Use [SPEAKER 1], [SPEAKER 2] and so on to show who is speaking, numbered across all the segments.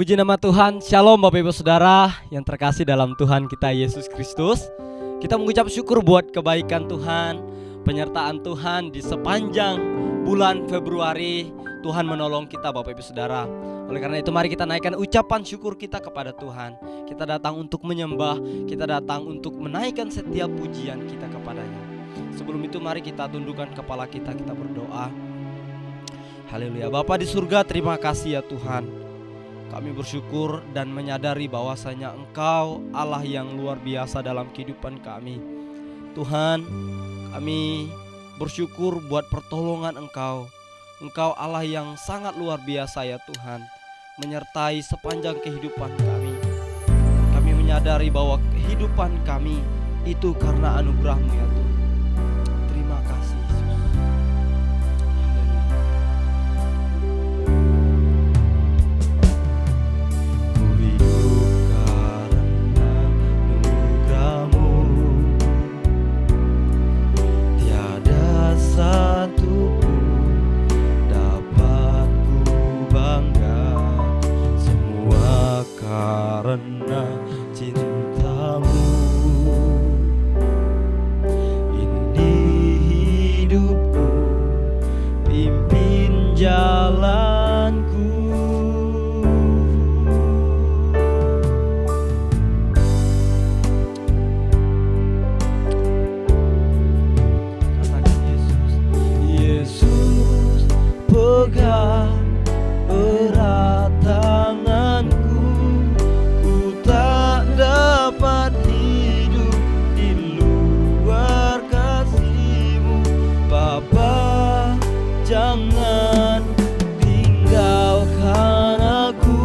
[SPEAKER 1] Puji nama Tuhan. Shalom Bapak Ibu Saudara yang terkasih dalam Tuhan kita Yesus Kristus. Kita mengucap syukur buat kebaikan Tuhan, penyertaan Tuhan di sepanjang bulan Februari. Tuhan menolong kita Bapak Ibu Saudara. Oleh karena itu mari kita naikkan ucapan syukur kita kepada Tuhan. Kita datang untuk menyembah, kita datang untuk menaikkan setiap pujian kita kepadanya. Sebelum itu mari kita tundukkan kepala kita berdoa. Haleluya. Bapa di surga, terima kasih ya Tuhan. Kami bersyukur dan menyadari bahwasanya Engkau Allah yang luar biasa dalam kehidupan kami. Tuhan, kami bersyukur buat pertolongan Engkau. Engkau Allah yang sangat luar biasa ya Tuhan, menyertai sepanjang kehidupan kami. Kami menyadari bahwa kehidupan kami itu karena anugerah-Mu ya Tuhan. Terima kasih Yesus.
[SPEAKER 2] Karena cinta-Mu, ini hidupku, pimpin jalanku. Katakan Yesus, Yesus pegang erat tanganku. Dapat hidup di luar kasih-Mu, Bapa, jangan tinggalkan aku.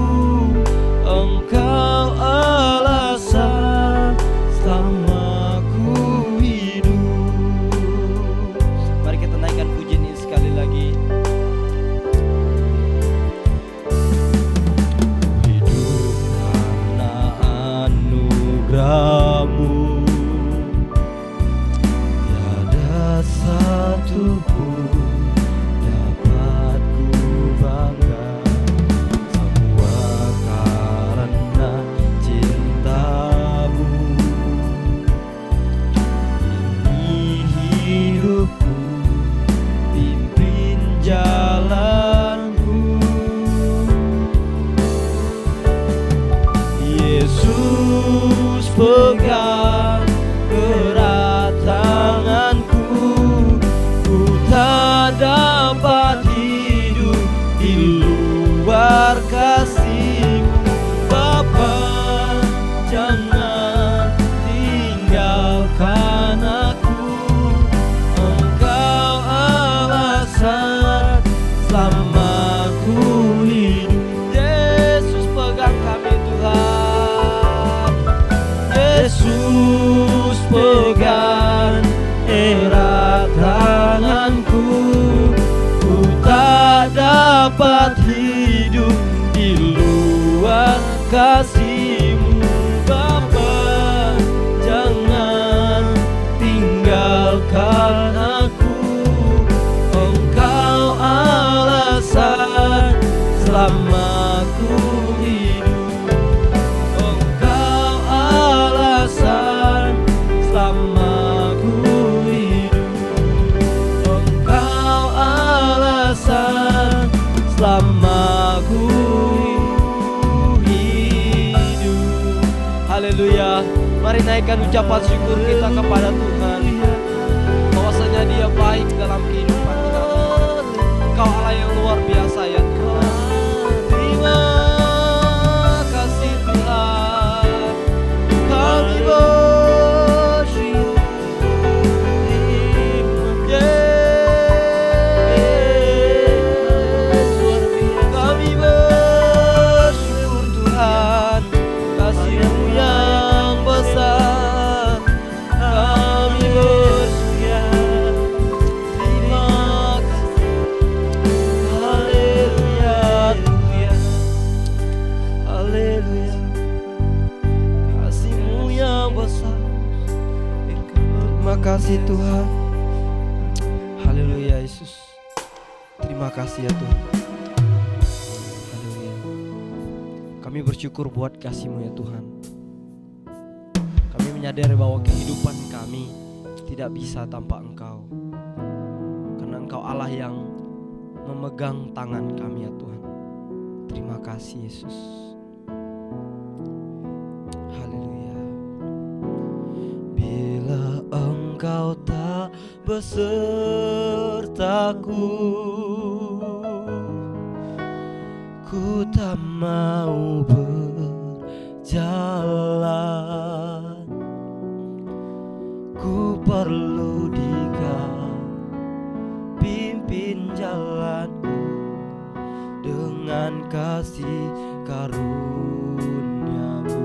[SPEAKER 2] Engkau alasan selama ku hidup.
[SPEAKER 1] Mari kita naikkan pujian ini sekali lagi.
[SPEAKER 2] Anugerah-Mu, tiada satu pun dapat ku bangga. Semua karena cinta-Mu, ini hidupku, pimpin jalanku. Yesus pegang erat tanganku, ku tak dapat hidup di luar kasih-Mu, Bapa, jangan tinggalkan aku. Engkau alasan selama ku hidup. Yesus pegang kami Tuhan. Yesus pegang erat tanganku, ku tak dapat hidup di luar kasih-Mu, Bapa, jangan tinggalkan aku. Engkau alasan selama ku hidup. Engkau alasan selama ku hidup. Engkau alasan selama ku hidup.
[SPEAKER 1] Haleluya. Mari naikkan ucapan syukur kita kepada Tuhan, bahwasanya Dia baik dalam kehidupan kita. Engkau Allah yang luar biasa ya Tuhan.
[SPEAKER 2] Terima kasih Tuhan, kami bersyukur. Kami bersyukur Tuhan, kasih-Mu yang besar. Kami bersyukur. Terima kasih. Haleluya, haleluya. Kasih-Mu yang besar. Terima kasih Tuhan.
[SPEAKER 1] Haleluya Yesus. Terima kasih ya Tuhan. Haleluya. Kami bersyukur buat kasih-Mu ya Tuhan. Kami menyadari bahwa kehidupan kami tidak bisa tanpa Engkau, karena Engkau Allah yang memegang tangan kami ya Tuhan. Terima kasih Yesus. Haleluya. Bila Engkau tak besertaku, ku tak mau berjalan. Ku perlu Dikau pimpin jalanku dengan kasih karunia-Mu.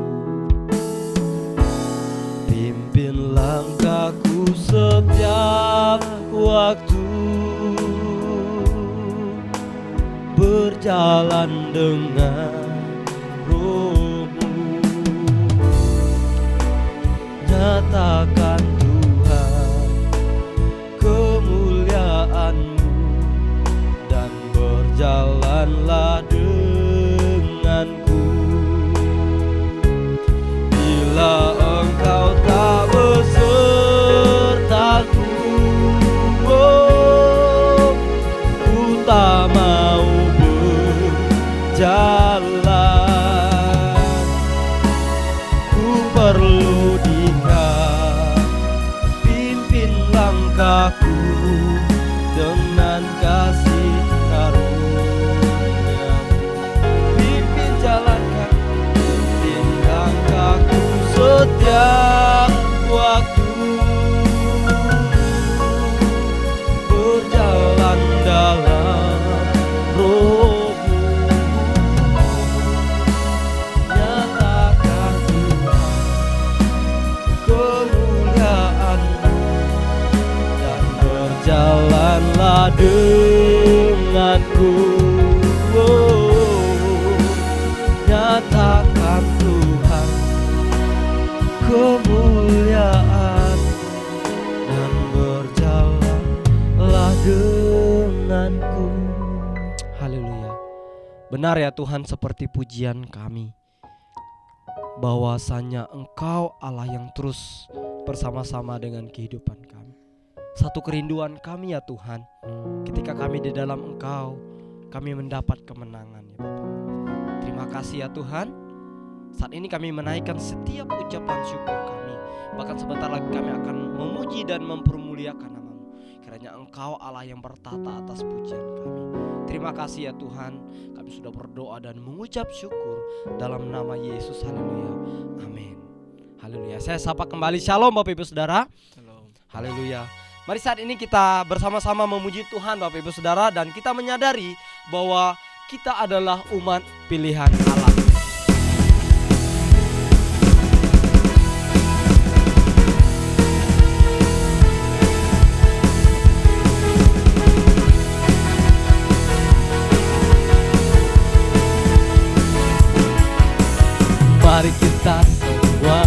[SPEAKER 1] Pimpin langkahku setiap waktu, berjalan dengan Roh-Mu. Nyatakan Tuhan kemuliaan-Mu, dan berjalanlah denganku. Bila Engkau tak besertaku, oh, ku tak mau berjalan. Ku perlu Dikau pimpin langkahku dengan kasih karunia-Mu. Pimpin jalankan, pimpin langkahku setiap waktu, berjalan dalam Roh-Mu. Nyatakan Tuhan kemuliaan-Mu, dan berjalanlah denganku. Oh, nyatakan Tuhan kemuliaan, dan berjalanlah denganku. Haleluya. Benar ya Tuhan, seperti pujian kami, bahwasanya Engkau Allah yang terus bersama-sama dengan kehidupan kami. Satu kerinduan kami ya Tuhan, ketika kami di dalam Engkau, kami mendapat kemenangan ya Bapa. Terima kasih ya Tuhan. Saat ini kami menaikkan setiap ucapan syukur kami. Bahkan sebentar lagi kami akan memuji dan mempermuliakan nama-Mu, kiranya Engkau Allah yang bertata atas pujian kami. Terima kasih ya Tuhan, kami sudah berdoa dan mengucap syukur dalam nama Yesus. Haleluya, amin. Haleluya. Saya sapa kembali, shalom Bapak Ibu Saudara. Haleluya. Mari saat ini kita bersama-sama memuji Tuhan Bapak Ibu Saudara, dan kita menyadari bahwa kita adalah umat pilihan Allah. Mari kita semua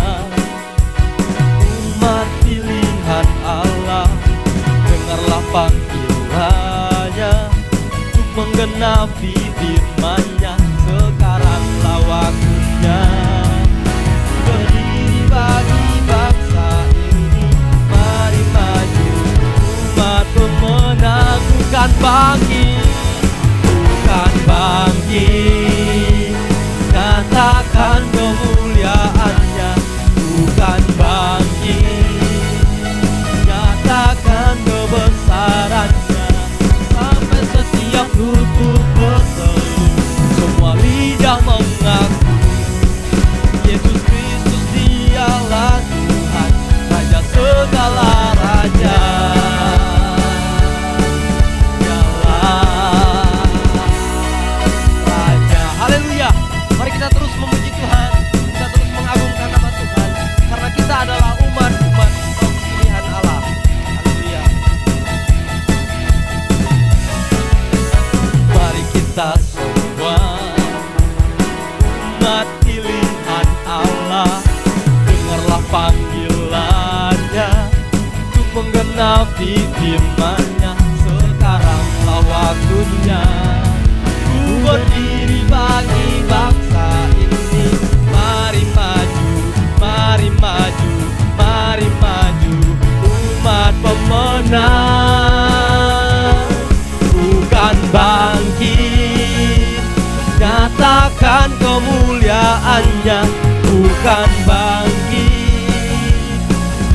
[SPEAKER 1] umat pilihan Allah, dengarlah panggilannya untuk menggenapi firman-Nya. Sekaranglah waktunya berdiri bagi bangsa ini. Mari maju umat pemenang, bukan bangkit, bukan bangkit. Katakan kemuliaan-Nya, bukan bangkit. Nyatakan kebesaran-Nya, sampai setiap lutut berseru, semua lidah mengaku Yesus Kristus Dialah Tuhan, Raja segala raja. Haleluya. Mari kita terus memuji Tuhan, kita terus mengagungkan nama Tuhan, karena kita adalah umat-umat pilihan Allah. Haleluya. Mari kita semua umat pilihan Allah, dengarlah panggilannya untuk menggenapi firman-Nya. Sekaranglah waktunya berdiri bagi bangsa ini.
[SPEAKER 2] bukan bangkit,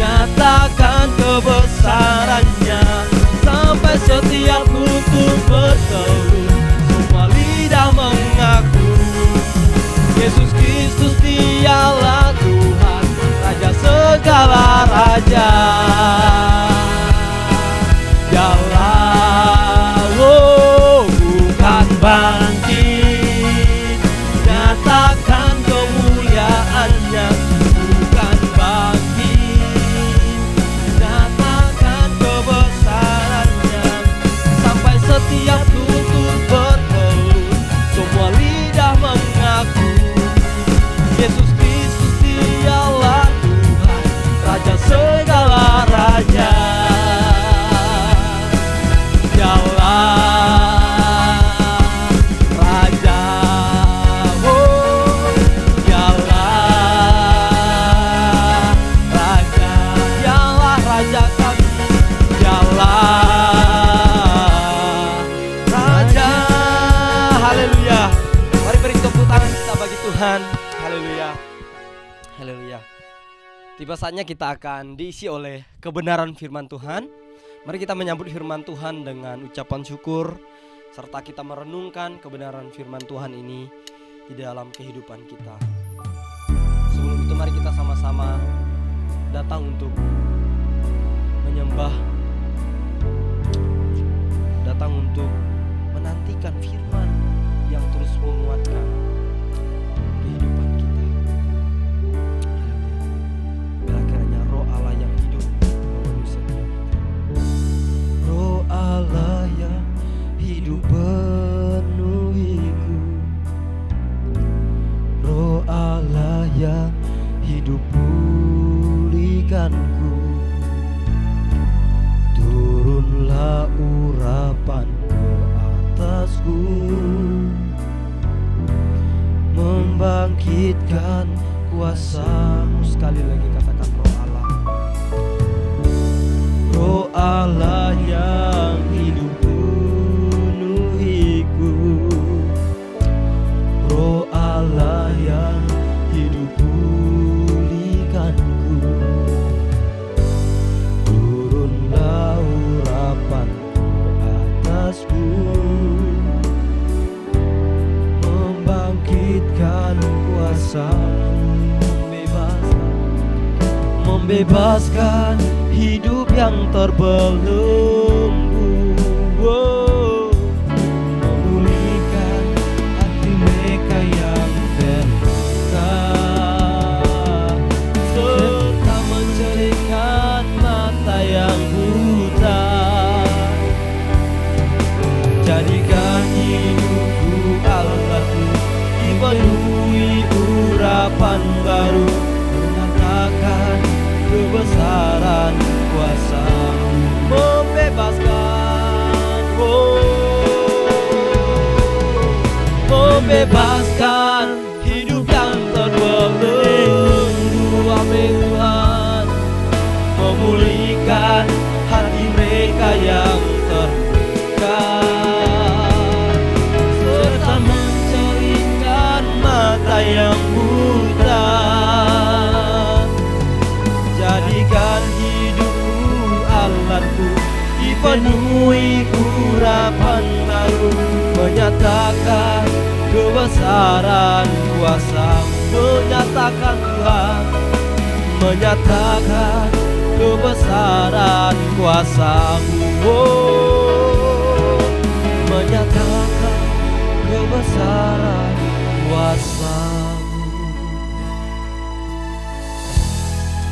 [SPEAKER 2] nyatakan kebesarannya sampai setiap lutut bertelut, semua lidah mengaku Yesus Kristus dialah Tuhan, Raja segala raja. Dialah, oh, bukan bangkit, nyatakan kemuliaannya, bukan bangkit, nyatakan kebesarannya sampai setiap lutut bertelut, semua lidah mengaku Yesus Kristus dialah Tuhan, Raja segala raja. Haleluya, haleluya. Tiba saatnya kita akan diisi oleh kebenaran firman Tuhan. Mari kita menyambut firman Tuhan dengan ucapan syukur, serta kita merenungkan kebenaran firman Tuhan ini di dalam kehidupan kita. Sebelum itu mari kita sama-sama datang untuk menyembah, datang untuk menantikan firman yang terus menguatkan kehidupan kita. Bila kiranya roh Allah yang hidup memenuhi setiap kita. Roh Allah yang hidup penuhiku, roh Allah yang hidup pulihkanku. Turunlah urapan ke atasku, membangkitkan kuasa-Mu. Sekali lagi katakan roh Allah. Roh Allah yang hidup penuhiku, roh Allah yang hidup pulihkanku. Turunlah urapan ke atasku, membangkitkan kuasa, membebaskan hidup yang terbelenggu, memulihkan hati mereka yang terluka, serta mencerahkan mata yang buta. Jadikan hidupku Allahku dipenuhi urapan baru, menyatakan kebesaran kuasa-Mu, membebaskan, membebaskan hidup yang terbelenggu. Amin Tuhan, memulihkan hati mereka yang terluka, serta mencerahkan mata yang buta. Jadikan hidupku Allahku dipenuhi urapan baru, menyatakan kebesaran kuasa-Mu, menyatakan Tuhan, menyatakan kebesaran kuasa-Mu, menyatakan kebesaran kuasa-Mu.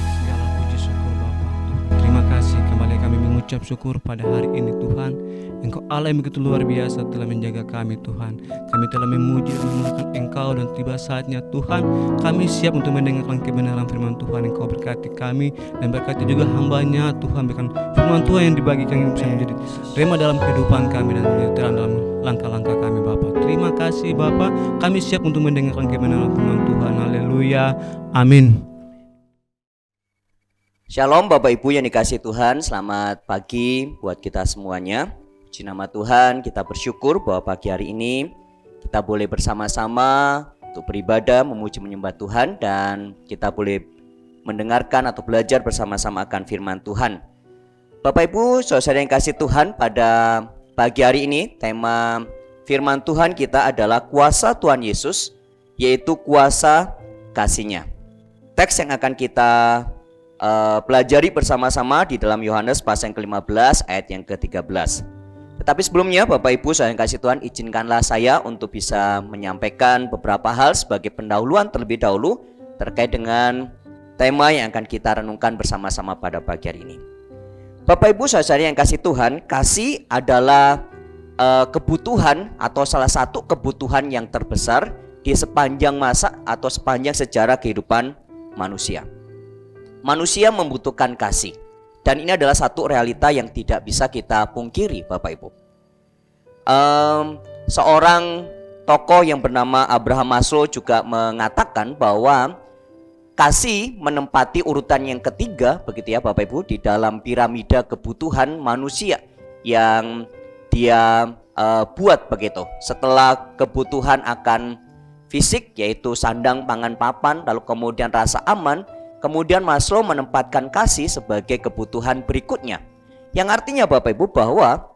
[SPEAKER 3] Segala puji syukur Bapa. Terima kasih kembali kami mengucap syukur pada hari ini Tuhan. Engkau Allah yang begitu luar biasa telah menjaga kami Tuhan. Kami telah memuji dan memuliakan Engkau, dan tiba saatnya Tuhan kami siap untuk mendengarkan kebenaran firman Tuhan. Engkau berkati kami dan berkati juga hamba-Nya Tuhan. Berikan firman Tuhan yang dibagikan yang bisa menjadi rema dalam kehidupan kami dan terang dalam langkah-langkah kami Bapa. Terima kasih Bapa. Kami siap untuk mendengarkan kebenaran firman Tuhan. Haleluya. Amin.
[SPEAKER 4] Shalom Bapak Ibu yang dikasihi Tuhan, selamat pagi buat kita semuanya. Puji nama Tuhan, kita bersyukur bahwa pagi hari ini kita boleh bersama-sama untuk beribadah, memuji menyembah Tuhan, dan kita boleh mendengarkan atau belajar bersama-sama akan firman Tuhan. Bapak Ibu, saudara yang kasih Tuhan, pada pagi hari ini tema firman Tuhan kita adalah kuasa Tuhan Yesus, yaitu kuasa kasih-Nya. Teks yang akan kita pelajari bersama-sama di dalam Yohanes pasal yang ke-15 ayat yang ke-13. Tetapi sebelumnya Bapak Ibu saya yang kasih Tuhan, izinkanlah saya untuk bisa menyampaikan beberapa hal sebagai pendahuluan terlebih dahulu terkait dengan tema yang akan kita renungkan bersama-sama pada pagi hari ini. Bapak Ibu saudara yang kasih Tuhan, kasih adalah kebutuhan atau salah satu kebutuhan yang terbesar di sepanjang masa atau sepanjang sejarah kehidupan manusia. Manusia membutuhkan kasih, dan ini adalah satu realita yang tidak bisa kita pungkiri Bapak Ibu. Seorang tokoh yang bernama Abraham Maslow juga mengatakan bahwa kasih menempati urutan yang ketiga begitu ya Bapak Ibu di dalam piramida kebutuhan manusia yang dia buat begitu. Setelah kebutuhan akan fisik yaitu sandang, pangan, papan, lalu kemudian rasa aman, kemudian Maslow menempatkan kasih sebagai kebutuhan berikutnya. Yang artinya Bapak Ibu bahwa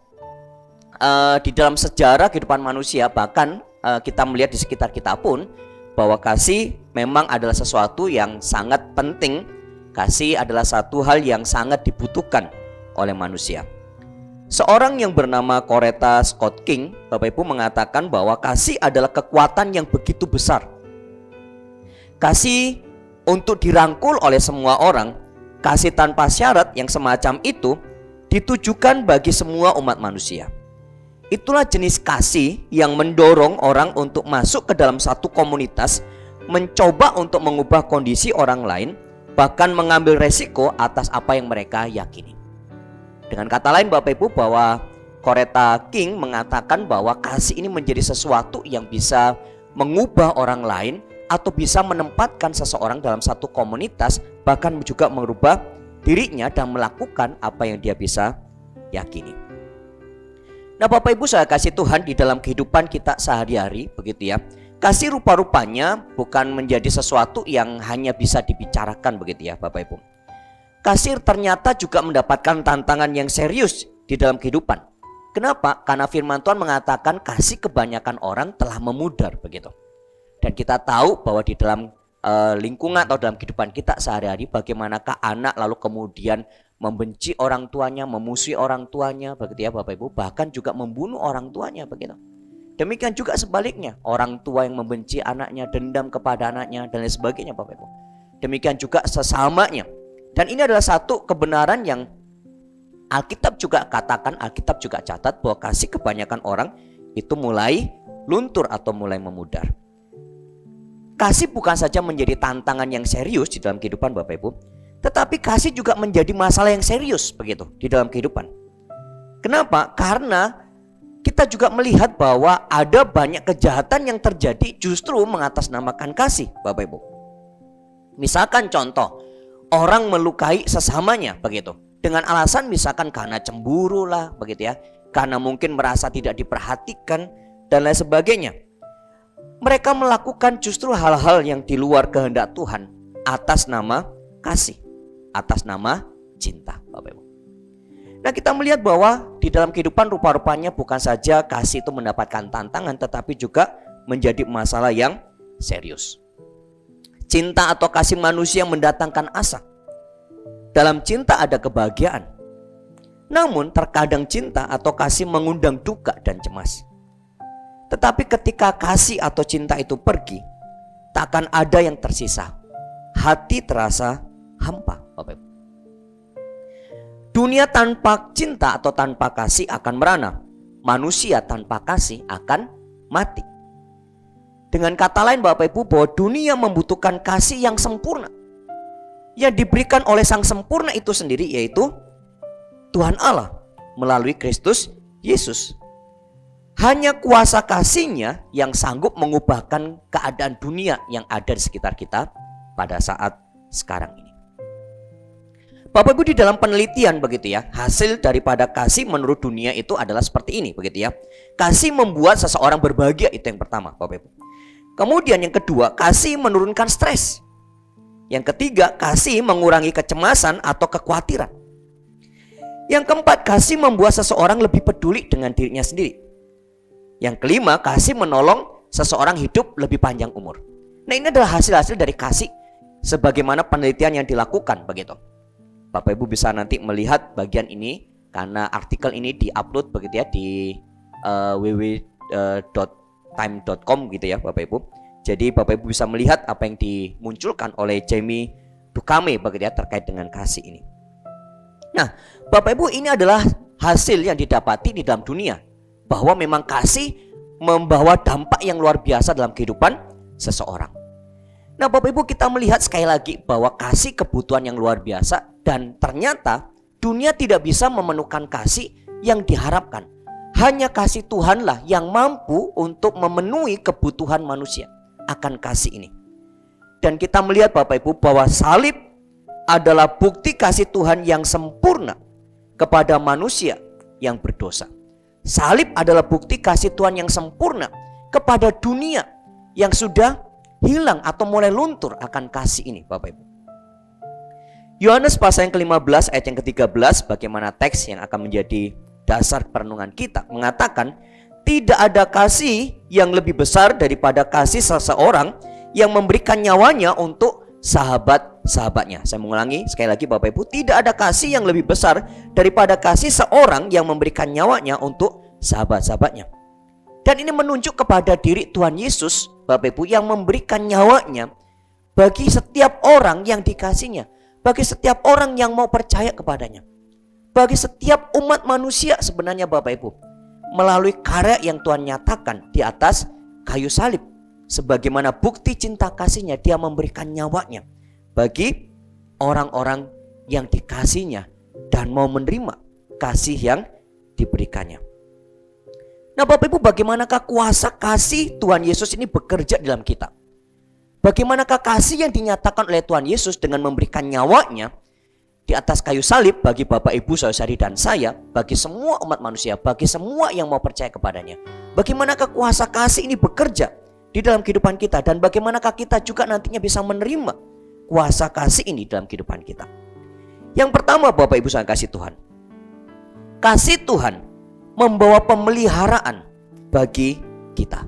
[SPEAKER 4] di dalam sejarah kehidupan manusia, bahkan kita melihat di sekitar kita pun, bahwa kasih memang adalah sesuatu yang sangat penting. Kasih adalah satu hal yang sangat dibutuhkan oleh manusia. Seorang yang bernama Coretta Scott King, Bapak Ibu, mengatakan bahwa kasih adalah kekuatan yang begitu besar. Kasih untuk dirangkul oleh semua orang, kasih tanpa syarat yang semacam itu ditujukan bagi semua umat manusia. Itulah jenis kasih yang mendorong orang untuk masuk ke dalam satu komunitas, mencoba untuk mengubah kondisi orang lain, bahkan mengambil resiko atas apa yang mereka yakini. Dengan kata lain Bapak Ibu, bahwa Coretta King mengatakan bahwa kasih ini menjadi sesuatu yang bisa mengubah orang lain atau bisa menempatkan seseorang dalam satu komunitas, bahkan juga merubah dirinya dan melakukan apa yang dia bisa yakini. Nah Bapak Ibu saya kasih Tuhan, di dalam kehidupan kita sehari-hari begitu ya, kasih rupa-rupanya bukan menjadi sesuatu yang hanya bisa dibicarakan begitu ya Bapak Ibu. Kasih ternyata juga mendapatkan tantangan yang serius di dalam kehidupan. Kenapa? Karena firman Tuhan mengatakan kasih kebanyakan orang telah memudar begitu. Dan kita tahu bahwa di dalam lingkungan atau dalam kehidupan kita sehari-hari, bagaimanakah anak lalu kemudian membenci orang tuanya, memusuhi orang tuanya begitu ya Bapak Ibu, bahkan juga membunuh orang tuanya begitu. Demikian juga sebaliknya, orang tua yang membenci anaknya, dendam kepada anaknya dan lain sebagainya Bapak Ibu. Demikian juga sesamanya. Dan ini adalah satu kebenaran yang Alkitab juga katakan, Alkitab juga catat bahwa kasih kebanyakan orang itu mulai luntur atau mulai memudar. Kasih bukan saja menjadi tantangan yang serius di dalam kehidupan Bapak Ibu, tetapi kasih juga menjadi masalah yang serius begitu di dalam kehidupan. Kenapa? Karena kita juga melihat bahwa ada banyak kejahatan yang terjadi justru mengatasnamakan kasih Bapak Ibu. Misalkan contoh, orang melukai sesamanya begitu dengan alasan misalkan karena cemburu lah begitu ya, karena mungkin merasa tidak diperhatikan dan lain sebagainya. Mereka melakukan justru hal-hal yang di luar kehendak Tuhan atas nama kasih, atas nama cinta Bapak Ibu. Nah kita melihat bahwa di dalam kehidupan rupa-rupanya bukan saja kasih itu mendapatkan tantangan, tetapi juga menjadi masalah yang serius. Cinta atau kasih manusia mendatangkan asa. Dalam cinta ada kebahagiaan. Namun terkadang cinta atau kasih mengundang duka dan cemas. Tetapi ketika kasih atau cinta itu pergi, tak akan ada yang tersisa. Hati terasa hampa Bapak Ibu. Dunia tanpa cinta atau tanpa kasih akan merana. Manusia tanpa kasih akan mati. Dengan kata lain Bapak Ibu, bahwa dunia membutuhkan kasih yang sempurna, yang diberikan oleh Sang Sempurna itu sendiri, yaitu Tuhan Allah melalui Kristus Yesus. Hanya kuasa kasih-Nya yang sanggup mengubahkan keadaan dunia yang ada di sekitar kita pada saat sekarang ini. Bapak Ibu, di dalam penelitian begitu ya, hasil daripada kasih menurut dunia itu adalah seperti ini begitu ya. Kasih membuat seseorang berbahagia, itu yang pertama Bapak Ibu. Kemudian yang kedua, kasih menurunkan stres. Yang ketiga, kasih mengurangi kecemasan atau kekhawatiran. Yang keempat, kasih membuat seseorang lebih peduli dengan dirinya sendiri. Yang kelima, kasih menolong seseorang hidup lebih panjang umur. Nah, ini adalah hasil-hasil dari kasih sebagaimana penelitian yang dilakukan begitu. Bapak Ibu bisa nanti melihat bagian ini karena artikel ini diupload begitu ya di www.time.com gitu ya Bapak Ibu. Jadi Bapak Ibu bisa melihat apa yang dimunculkan oleh Jamie Dukame begitu ya terkait dengan kasih ini. Nah, Bapak Ibu, ini adalah hasil yang didapati di dalam dunia bahwa memang kasih membawa dampak yang luar biasa dalam kehidupan seseorang. Nah, Bapak Ibu, kita melihat sekali lagi bahwa kasih kebutuhan yang luar biasa dan ternyata dunia tidak bisa memenuhkan kasih yang diharapkan. Hanya kasih Tuhanlah yang mampu untuk memenuhi kebutuhan manusia akan kasih ini. Dan kita melihat Bapak Ibu bahwa salib adalah bukti kasih Tuhan yang sempurna kepada manusia yang berdosa. Salib adalah bukti kasih Tuhan yang sempurna kepada dunia yang sudah hilang atau mulai luntur akan kasih ini Bapak Ibu. Yohanes pasal yang ke-15 ayat yang ke-13, bagaimana teks yang akan menjadi dasar perenungan kita, mengatakan tidak ada kasih yang lebih besar daripada kasih seseorang yang memberikan nyawanya untuk sahabat-sahabatnya. Saya mengulangi sekali lagi Bapak Ibu, tidak ada kasih yang lebih besar daripada kasih seorang yang memberikan nyawanya untuk sahabat-sahabatnya. Dan ini menunjuk kepada diri Tuhan Yesus Bapak Ibu yang memberikan nyawanya bagi setiap orang yang dikasihnya, bagi setiap orang yang mau percaya kepadanya, bagi setiap umat manusia sebenarnya Bapak Ibu, melalui karya yang Tuhan nyatakan di atas kayu salib. Sebagaimana bukti cinta kasihnya, dia memberikan nyawanya bagi orang-orang yang dikasihnya dan mau menerima kasih yang diberikannya. Nah Bapak Ibu, bagaimanakah kuasa kasih Tuhan Yesus ini bekerja dalam kita? Bagaimanakah kasih yang dinyatakan oleh Tuhan Yesus dengan memberikan nyawanya di atas kayu salib bagi Bapak Ibu, saudari dan saya, bagi semua umat manusia, bagi semua yang mau percaya kepadanya? Bagaimanakah kuasa kasih ini bekerja di dalam kehidupan kita, dan bagaimanakah kita juga nantinya bisa menerima kuasa kasih ini dalam kehidupan kita? Yang pertama Bapak Ibu saya kasih Tuhan, kasih Tuhan membawa pemeliharaan bagi kita.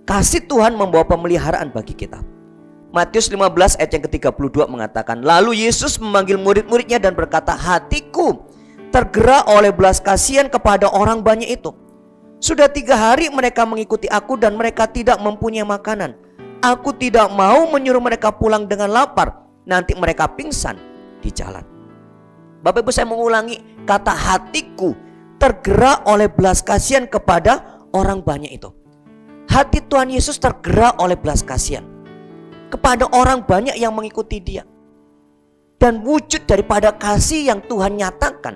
[SPEAKER 4] Kasih Tuhan membawa pemeliharaan bagi kita. Matius 15 ayat yang ke-32 mengatakan, lalu Yesus memanggil murid-muridnya dan berkata, hatiku tergerak oleh belas kasihan kepada orang banyak itu. Sudah 3 hari mereka mengikuti aku dan mereka tidak mempunyai makanan. Aku tidak mau menyuruh mereka pulang dengan lapar, nanti mereka pingsan di jalan. Bapak Ibu, saya mengulangi kata hatiku tergerak oleh belas kasihan kepada orang banyak itu. Hati Tuhan Yesus tergerak oleh belas kasihan kepada orang banyak yang mengikuti dia. Dan wujud daripada kasih yang Tuhan nyatakan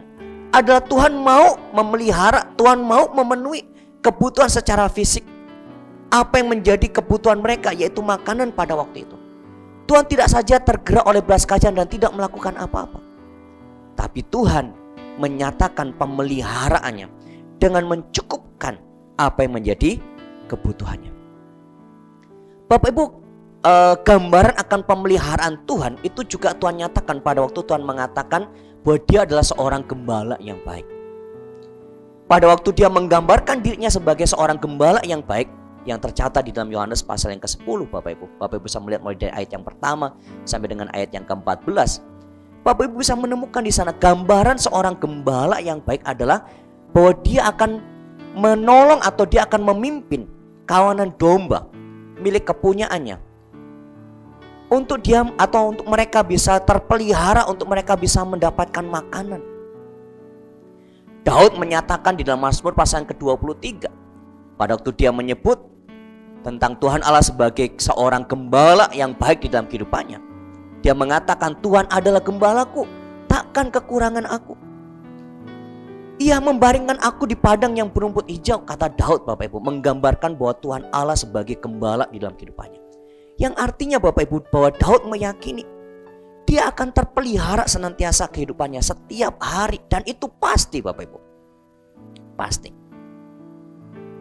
[SPEAKER 4] adalah Tuhan mau memelihara, Tuhan mau memenuhi kebutuhan secara fisik. Apa yang menjadi kebutuhan mereka, yaitu makanan pada waktu itu. Tuhan tidak saja tergerak oleh belas kasihan dan tidak melakukan apa-apa, tapi Tuhan menyatakan pemeliharaannya dengan mencukupkan apa yang menjadi kebutuhannya. Bapak Ibu, gambaran akan pemeliharaan Tuhan itu juga Tuhan nyatakan pada waktu Tuhan mengatakan bahwa dia adalah seorang gembala yang baik. Pada waktu dia menggambarkan dirinya sebagai seorang gembala yang baik, yang tercatat di dalam Yohanes pasal yang ke-10 Bapak Ibu. Bapak Ibu bisa melihat mulai dari ayat yang pertama sampai dengan ayat yang ke-14. Bapak Ibu bisa menemukan di sana gambaran seorang gembala yang baik adalah bahwa dia akan menolong atau dia akan memimpin kawanan domba milik kepunyaannya, untuk dia atau untuk mereka bisa terpelihara, untuk mereka bisa mendapatkan makanan. Daud menyatakan di dalam Mazmur pasal yang ke-23, pada waktu dia menyebut tentang Tuhan Allah sebagai seorang gembala yang baik di dalam kehidupannya, dia mengatakan, Tuhan adalah gembalaku, takkan kekurangan aku. Ia membaringkan aku di padang yang berumput hijau, kata Daud Bapak Ibu, menggambarkan bahwa Tuhan Allah sebagai gembala di dalam kehidupannya. Yang artinya Bapak Ibu bahwa Daud meyakini dia akan terpelihara senantiasa kehidupannya setiap hari, dan itu pasti Bapak Ibu, pasti.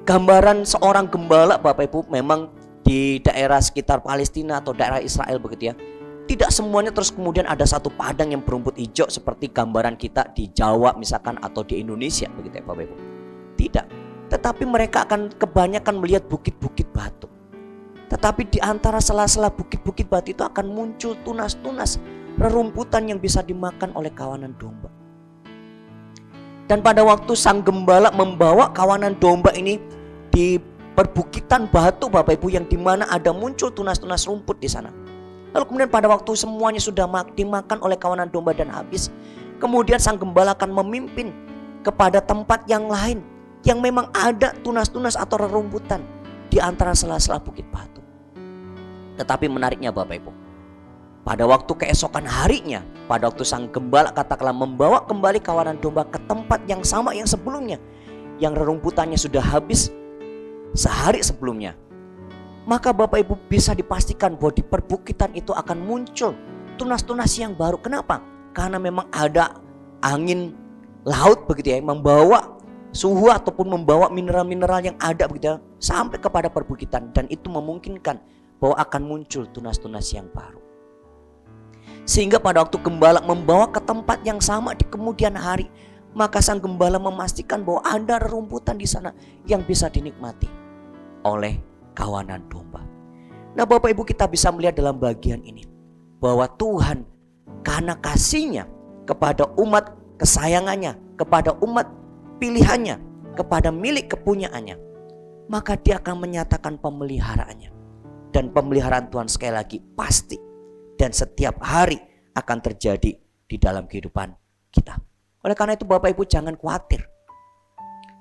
[SPEAKER 4] Gambaran seorang gembala Bapak Ibu memang di daerah sekitar Palestina atau daerah Israel begitu ya. Tidak semuanya terus kemudian ada satu padang yang berumput hijau seperti gambaran kita di Jawa misalkan atau di Indonesia begitu ya Bapak Ibu. Tidak. Tetapi mereka akan kebanyakan melihat bukit-bukit batu. Tetapi di antara sela-sela bukit-bukit batu itu akan muncul tunas-tunas rerumputan yang bisa dimakan oleh kawanan domba. Dan pada waktu sang gembala membawa kawanan domba ini di perbukitan batu Bapak Ibu, yang dimana ada muncul tunas-tunas rumput di sana. Lalu kemudian pada waktu semuanya sudah dimakan oleh kawanan domba dan habis, kemudian sang gembala akan memimpin kepada tempat yang lain yang memang ada tunas-tunas atau rerumputan di antara sela-sela bukit batu. Tetapi menariknya Bapak Ibu, pada waktu keesokan harinya, pada waktu sang gembala katakanlah membawa kembali kawanan domba ke tempat yang sama yang sebelumnya, yang rerumputannya sudah habis sehari sebelumnya, maka Bapak Ibu bisa dipastikan bahwa di perbukitan itu akan muncul tunas-tunas yang baru. Kenapa? Karena memang ada angin laut begitu ya, membawa suhu ataupun membawa mineral-mineral yang ada begitu ya, sampai kepada perbukitan, dan itu memungkinkan bahwa akan muncul tunas-tunas yang baru. Sehingga pada waktu gembala membawa ke tempat yang sama di kemudian hari, maka sang gembala memastikan bahwa ada rerumputan di sana yang bisa dinikmati oleh kawanan domba. Nah Bapak Ibu, kita bisa melihat dalam bagian ini bahwa Tuhan karena kasihnya kepada umat kesayangannya, kepada umat pilihannya, kepada milik kepunyaannya, maka dia akan menyatakan pemeliharaannya. Dan pemeliharaan Tuhan sekali lagi pasti dan setiap hari akan terjadi di dalam kehidupan kita. Oleh karena itu Bapak Ibu, jangan khawatir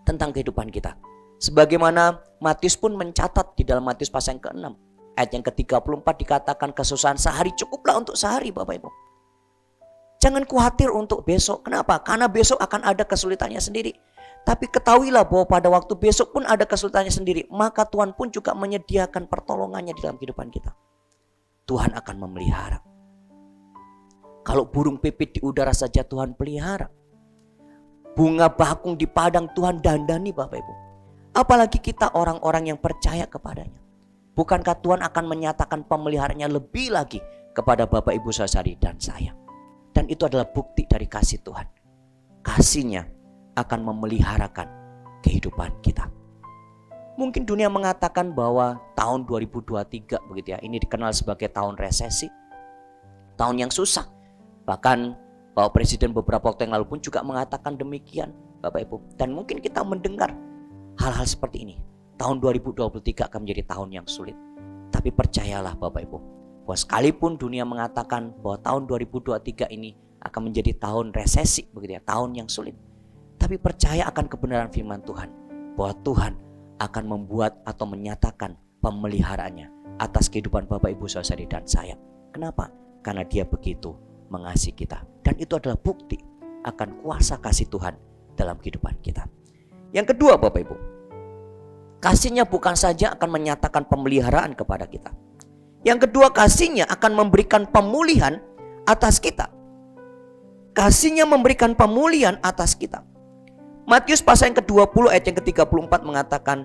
[SPEAKER 4] tentang kehidupan kita. Sebagaimana Matius pun mencatat di dalam Matius pasal yang ke-6 ayat yang ke-34 dikatakan kesusahan sehari cukuplah untuk sehari Bapak Ibu. Jangan khawatir untuk besok. Kenapa? Karena besok akan ada kesulitannya sendiri. Tapi ketahuilah bahwa pada waktu besok pun ada kesulitannya sendiri, maka Tuhan pun juga menyediakan pertolongannya di dalam kehidupan kita. Tuhan akan memelihara. Kalau burung pipit di udara saja Tuhan pelihara, bunga bakung di padang Tuhan dandani Bapak Ibu. Apalagi kita orang-orang yang percaya kepadanya. Bukankah Tuhan akan menyatakan pemeliharaannya lebih lagi kepada Bapak Ibu saudari dan saya. Dan itu adalah bukti dari kasih Tuhan. Kasihnya akan memeliharakan kehidupan kita. Mungkin dunia mengatakan bahwa tahun 2023 begitu ya, ini dikenal sebagai tahun resesi, tahun yang susah. Bahkan Bapak Presiden beberapa waktu yang lalu pun juga mengatakan demikian Bapak Ibu. Dan mungkin kita mendengar hal-hal seperti ini. Tahun 2023 akan menjadi tahun yang sulit. Tapi percayalah Bapak Ibu, bahwa sekalipun dunia mengatakan bahwa tahun 2023 ini akan menjadi tahun resesi begitu ya, tahun yang sulit. Tapi percaya akan kebenaran firman Tuhan, bahwa Tuhan akan membuat atau menyatakan pemeliharaannya atas kehidupan Bapak Ibu saudari dan saya. Kenapa? Karena Dia begitu mengasihi kita. Dan itu adalah bukti akan kuasa kasih Tuhan dalam kehidupan kita. Yang kedua Bapak Ibu, kasihnya bukan saja akan menyatakan pemeliharaan kepada kita. Yang kedua, kasihnya akan memberikan pemulihan atas kita. Kasihnya memberikan pemulihan atas kita. Matius pasal yang ke-20 ayat yang ke-34 mengatakan,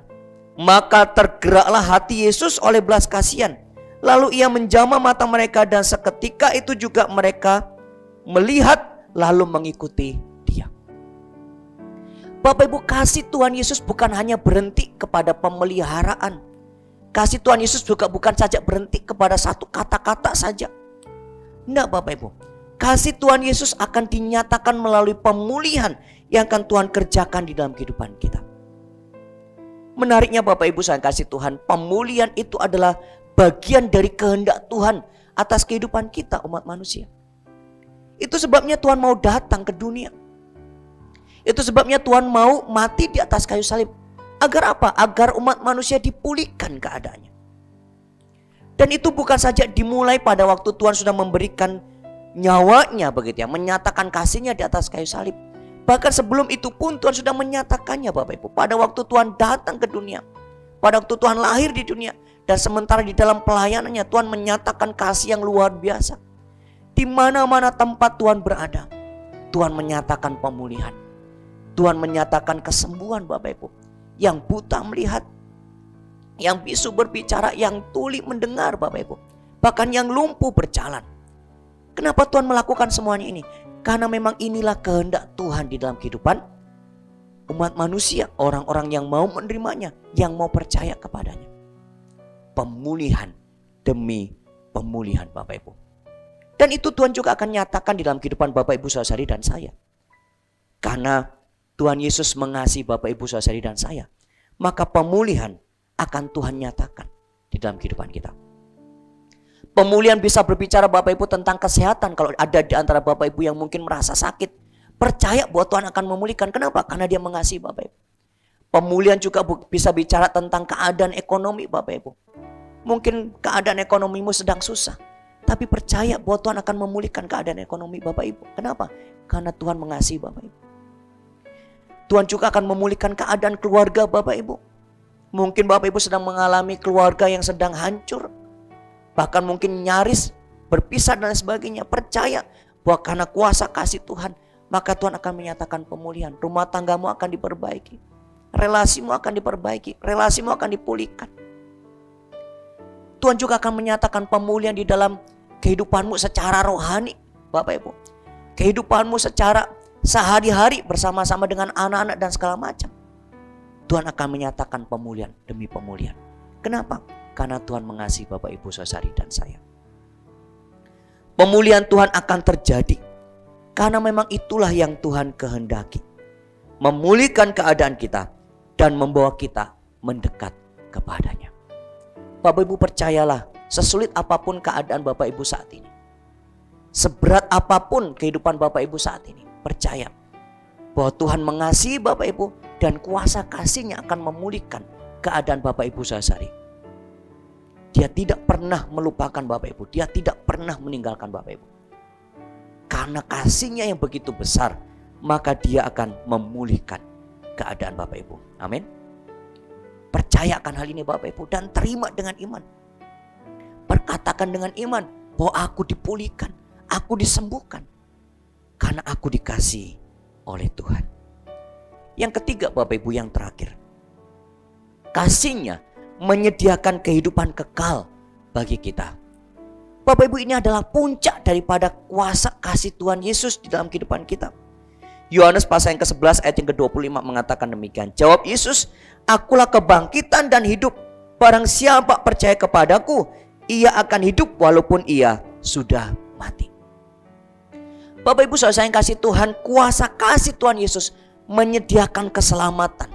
[SPEAKER 4] maka tergeraklah hati Yesus oleh belas kasihan. Lalu ia menjamah mata mereka dan seketika itu juga mereka melihat lalu mengikuti Dia. Bapak Ibu, kasih Tuhan Yesus bukan hanya berhenti kepada pemeliharaan. Kasih Tuhan Yesus juga bukan saja berhenti kepada satu kata-kata saja. Enggak Bapak Ibu, kasih Tuhan Yesus akan dinyatakan melalui pemulihan yang akan Tuhan kerjakan di dalam kehidupan kita. Menariknya Bapak Ibu sayang kasih Tuhan, pemulihan itu adalah bagian dari kehendak Tuhan atas kehidupan kita umat manusia. Itu sebabnya Tuhan mau datang ke dunia. Itu sebabnya Tuhan mau mati di atas kayu salib. Agar apa? Agar umat manusia dipulihkan keadaannya. Dan itu bukan saja dimulai pada waktu Tuhan sudah memberikan nyawanya begitu ya, menyatakan kasihnya di atas kayu salib. Bahkan sebelum itu pun Tuhan sudah menyatakannya Bapak Ibu. Pada waktu Tuhan datang ke dunia, pada waktu Tuhan lahir di dunia, dan sementara di dalam pelayanannya Tuhan menyatakan kasih yang luar biasa. Di mana-mana tempat Tuhan berada, Tuhan menyatakan pemulihan. Tuhan menyatakan kesembuhan Bapak Ibu. Yang buta melihat, yang bisu berbicara, yang tuli mendengar Bapak Ibu. Bahkan yang lumpuh berjalan. Kenapa Tuhan melakukan semuanya ini? Karena memang inilah kehendak Tuhan di dalam kehidupan umat manusia, orang-orang yang mau menerimanya, yang mau percaya kepadanya. Pemulihan demi pemulihan Bapak Ibu. Dan itu Tuhan juga akan nyatakan di dalam kehidupan Bapak Ibu saudari dan saya. Karena Tuhan Yesus mengasihi Bapak Ibu saudari dan saya, maka pemulihan akan Tuhan nyatakan di dalam kehidupan kita. Pemulihan bisa berbicara Bapak Ibu tentang kesehatan. Kalau ada di antara Bapak Ibu yang mungkin merasa sakit, percaya bahwa Tuhan akan memulihkan. Kenapa? Karena Dia mengasihi Bapak Ibu. Pemulihan juga bisa bicara tentang keadaan ekonomi Bapak Ibu. Mungkin keadaan ekonomimu sedang susah, tapi percaya bahwa Tuhan akan memulihkan keadaan ekonomi Bapak Ibu. Kenapa? Karena Tuhan mengasihi Bapak Ibu. Tuhan juga akan memulihkan keadaan keluarga Bapak Ibu. Mungkin Bapak Ibu sedang mengalami keluarga yang sedang hancur, bahkan mungkin nyaris berpisah dan sebagainya. Percaya bahwa karena kuasa kasih Tuhan, maka Tuhan akan menyatakan pemulihan. Rumah tanggamu akan diperbaiki, relasimu akan diperbaiki, relasimu akan dipulihkan. Tuhan juga akan menyatakan pemulihan di dalam kehidupanmu secara rohani Bapak Ibu. Kehidupanmu secara sehari-hari bersama-sama dengan anak-anak dan segala macam. Tuhan akan menyatakan pemulihan demi pemulihan. Kenapa? Karena Tuhan mengasihi Bapak Ibu saudari dan saya. Pemulihan Tuhan akan terjadi karena memang itulah yang Tuhan kehendaki. Memulihkan keadaan kita dan membawa kita mendekat kepadanya. Bapak Ibu percayalah, sesulit apapun keadaan Bapak Ibu saat ini, seberat apapun kehidupan Bapak Ibu saat ini, percaya bahwa Tuhan mengasihi Bapak Ibu dan kuasa kasih-Nya akan memulihkan keadaan Bapak Ibu saudari. Dia tidak pernah melupakan Bapak Ibu, Dia tidak pernah meninggalkan Bapak Ibu. Karena kasih-Nya yang begitu besar, maka Dia akan memulihkan keadaan Bapak Ibu. Amin. Percaya akan hal ini Bapak Ibu dan terima dengan iman. Perkatakan dengan iman bahwa aku dipulihkan, aku disembuhkan karena aku dikasihi oleh Tuhan. Yang ketiga Bapak Ibu, yang terakhir, kasih-Nya menyediakan kehidupan kekal bagi kita. Bapak Ibu, ini adalah puncak daripada kuasa kasih Tuhan Yesus di dalam kehidupan kita. Yohanes pasal yang ke-11 ayat yang ke-25 mengatakan demikian. Jawab Yesus, akulah kebangkitan dan hidup. Barang siapa percaya kepadaku, ia akan hidup walaupun ia sudah mati. Bapak Ibu saudara yang kasih Tuhan, kuasa kasih Tuhan Yesus menyediakan keselamatan.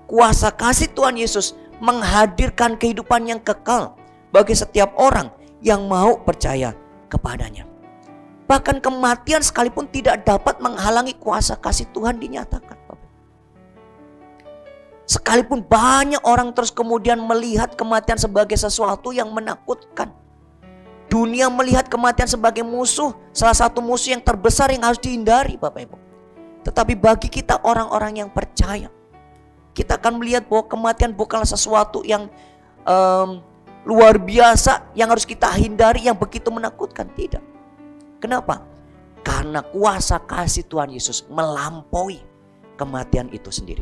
[SPEAKER 4] Kuasa kasih Tuhan Yesus menghadirkan kehidupan yang kekal bagi setiap orang yang mau percaya kepadanya. Bahkan kematian sekalipun tidak dapat menghalangi kuasa kasih Tuhan dinyatakan. Sekalipun banyak orang terus kemudian melihat kematian sebagai sesuatu yang menakutkan. Dunia melihat kematian sebagai musuh, salah satu musuh yang terbesar yang harus dihindari Bapak Ibu. Tetapi bagi kita orang-orang yang percaya, kita akan melihat bahwa kematian bukanlah sesuatu yang luar biasa yang harus kita hindari, yang begitu menakutkan. Tidak. Kenapa? Karena kuasa kasih Tuhan Yesus melampaui kematian itu sendiri.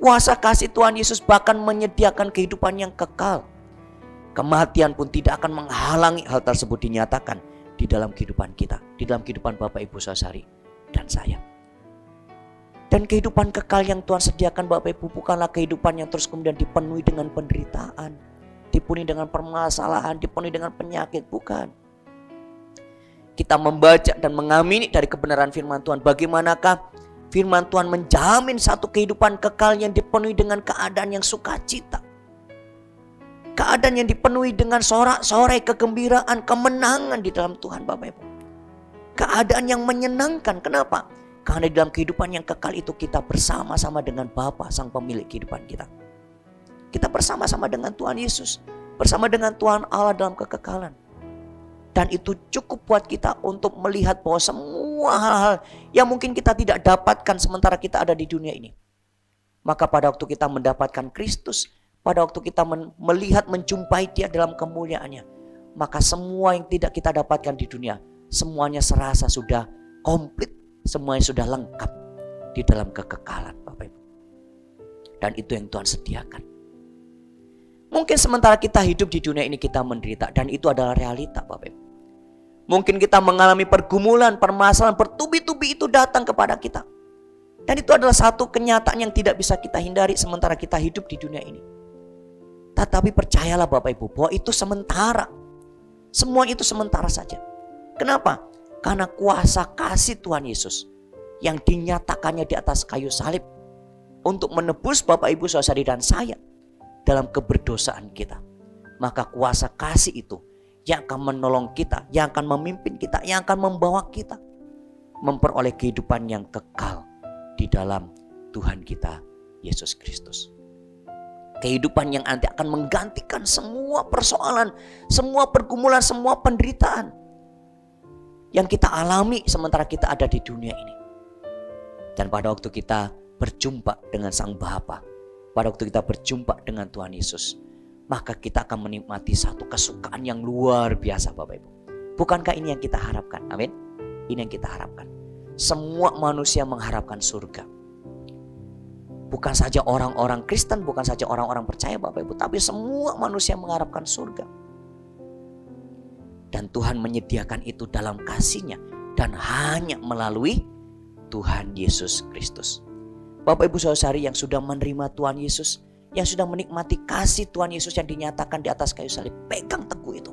[SPEAKER 4] Kuasa kasih Tuhan Yesus bahkan menyediakan kehidupan yang kekal. Kematian pun tidak akan menghalangi hal tersebut dinyatakan di dalam kehidupan kita, di dalam kehidupan Bapak Ibu saudari dan saya. Dan kehidupan kekal yang Tuhan sediakan Bapak Ibu bukanlah kehidupan yang terus kemudian dipenuhi dengan penderitaan, dipenuhi dengan permasalahan, dipenuhi dengan penyakit, bukan. Kita membaca dan mengamini dari kebenaran firman Tuhan. Bagaimanakah firman Tuhan menjamin satu kehidupan kekal yang dipenuhi dengan keadaan yang sukacita. Keadaan yang dipenuhi dengan sorak-sorai kegembiraan, kemenangan di dalam Tuhan Bapak Ibu. Keadaan yang menyenangkan. Kenapa? Karena di dalam kehidupan yang kekal itu kita bersama-sama dengan Bapa Sang Pemilik kehidupan kita. Kita bersama-sama dengan Tuhan Yesus, bersama dengan Tuhan Allah dalam kekekalan. Dan itu cukup buat kita untuk melihat bahwa semua hal-hal yang mungkin kita tidak dapatkan sementara kita ada di dunia ini. Maka pada waktu kita mendapatkan Kristus, pada waktu kita melihat, menjumpai Dia dalam kemuliaannya, maka semua yang tidak kita dapatkan di dunia, semuanya serasa sudah komplit, semuanya sudah lengkap di dalam kekekalan Bapak Ibu. Dan itu yang Tuhan sediakan. Mungkin sementara kita hidup di dunia ini kita menderita, dan itu adalah realita Bapak Ibu. Mungkin kita mengalami pergumulan, permasalahan, bertubi-tubi itu datang kepada kita. Dan itu adalah satu kenyataan yang tidak bisa kita hindari sementara kita hidup di dunia ini. Tetapi percayalah Bapak Ibu bahwa itu sementara. Semua itu sementara saja. Kenapa? Karena kuasa kasih Tuhan Yesus yang dinyatakannya di atas kayu salib untuk menebus Bapak Ibu saudari dan saya dalam keberdosaan kita. Maka kuasa kasih itu yang akan menolong kita, yang akan memimpin kita, yang akan membawa kita memperoleh kehidupan yang kekal di dalam Tuhan kita Yesus Kristus. Kehidupan yang nanti akan menggantikan semua persoalan, semua pergumulan, semua penderitaan yang kita alami sementara kita ada di dunia ini. Dan pada waktu kita berjumpa dengan Sang Bapa, pada waktu kita berjumpa dengan Tuhan Yesus, maka kita akan menikmati satu kesukaan yang luar biasa Bapak Ibu. Bukankah ini yang kita harapkan? Amin. Ini yang kita harapkan. Semua manusia mengharapkan surga. Bukan saja orang-orang Kristen, bukan saja orang-orang percaya Bapak Ibu, tapi semua manusia mengharapkan surga. Dan Tuhan menyediakan itu dalam kasih-Nya dan hanya melalui Tuhan Yesus Kristus. Bapak Ibu saudari yang sudah menerima Tuhan Yesus, yang sudah menikmati kasih Tuhan Yesus yang dinyatakan di atas kayu salib, pegang teguh itu.